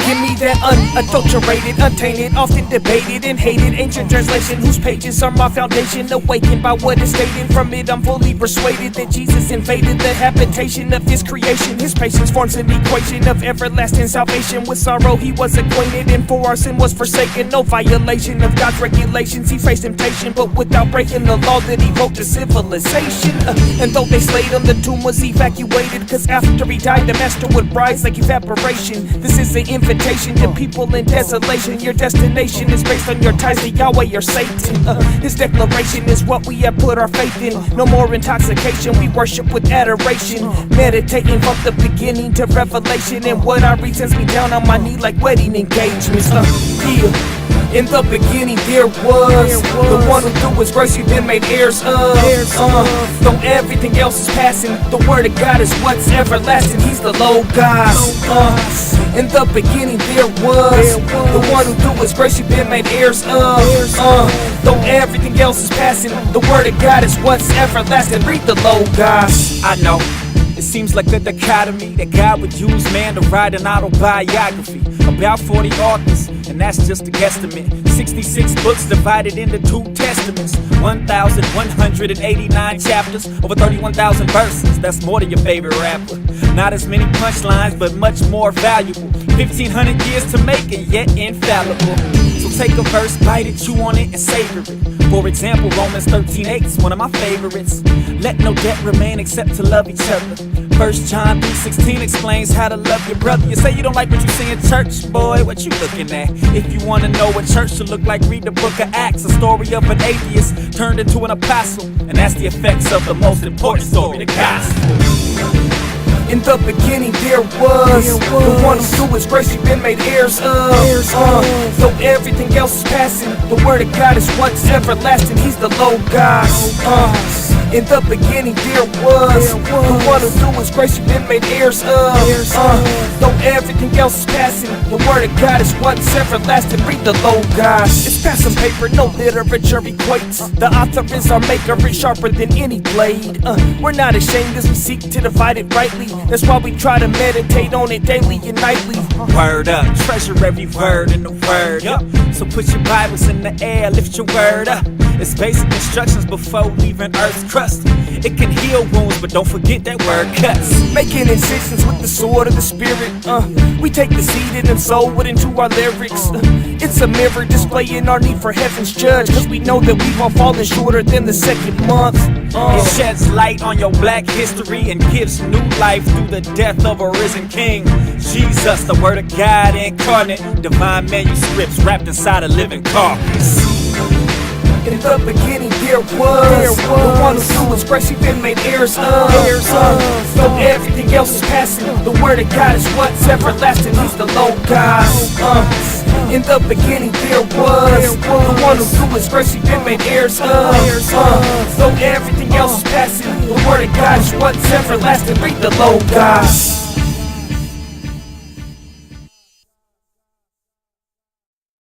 Give me that unadulterated, untainted, often debated and hated ancient translation whose pages are my foundation. Awakened by what is stated from it, I'm fully persuaded that Jesus invaded the habitation of his creation. His patience forms an equation of everlasting salvation. With sorrow he was acquainted, and for our sin was forsaken. No violation of God's regulations, he faced temptation, but without breaking the law that he wrote to civilization. And though they slayed him, the tomb was evacuated, cause after he died the master would rise like evaporation. This is an invitation to people in desolation. Your destination is based on your ties to Yahweh or Satan. His declaration is what we have put our faith in. No more intoxication, we worship with adoration. Meditating from the beginning to revelation, and what I read sends me down on my knee like wedding engagements. In the beginning there was the one who through his grace you've been made heirs of. Though everything else is passing, the word of God is what's everlasting. He's the Logos. In the beginning there was the one who through his grace you've been made heirs of. Though everything else is passing, the word of God is what's everlasting. Read the Logos. I know it seems like a dichotomy that God would use man to write an autobiography. About 40 authors, and that's just a guesstimate. 66 books divided into 2 testaments. 1,189 chapters, over 31,000 verses. That's more than your favorite rapper. Not as many punchlines, but much more valuable. 1,500 years to make and yet infallible. So take a verse, bite it, chew on it, and savor it. For example, Romans 13:8 is one of my favorites. Let no debt remain except to love each other. 1 John 3:16 explains how to love your brother. You say you don't like what you see in church, boy, what you looking at? If you wanna know what church should look like, read the book of Acts, a story of an atheist turned into an apostle. And that's the effects of the most important story, the gospel. In the beginning there was the one who through his grace you've been made heirs of. Though everything else is passing, the word of God is what's everlasting. He's the Logos. In the beginning there was the one who through his grace you've been made heirs of. Though everything else is passing, the word of God is what's everlasting. Read the Logos. It's past some paper, no literature equates. The author is our maker, it's sharper than any blade. We're not ashamed as we seek to divide it rightly. That's why we try to meditate on it daily and nightly. Word up, treasure every word in the word. So put your Bibles in the air, lift your word up. It's basic instructions before leaving Earth's crust. It can heal wounds, but don't forget that word cuts. Making incisions with the sword of the spirit. We take the seed and sow it into our lyrics. It's a mirror displaying our need for heaven's judge, cause we know that we've all fallen shorter than the second month. It sheds light on your black history and gives new life through the death of a risen king. Jesus, the word of God incarnate, divine manuscripts wrapped inside a living carcass. In the beginning there was the one who through his grace you've been made heirs of. Though everything else is passing, the word of God is what's everlasting. He's the Logos. In the beginning there was the one who through his grace you've been made heirs of. Though everything else is passing, the word of God is what's everlasting. Read the Logos.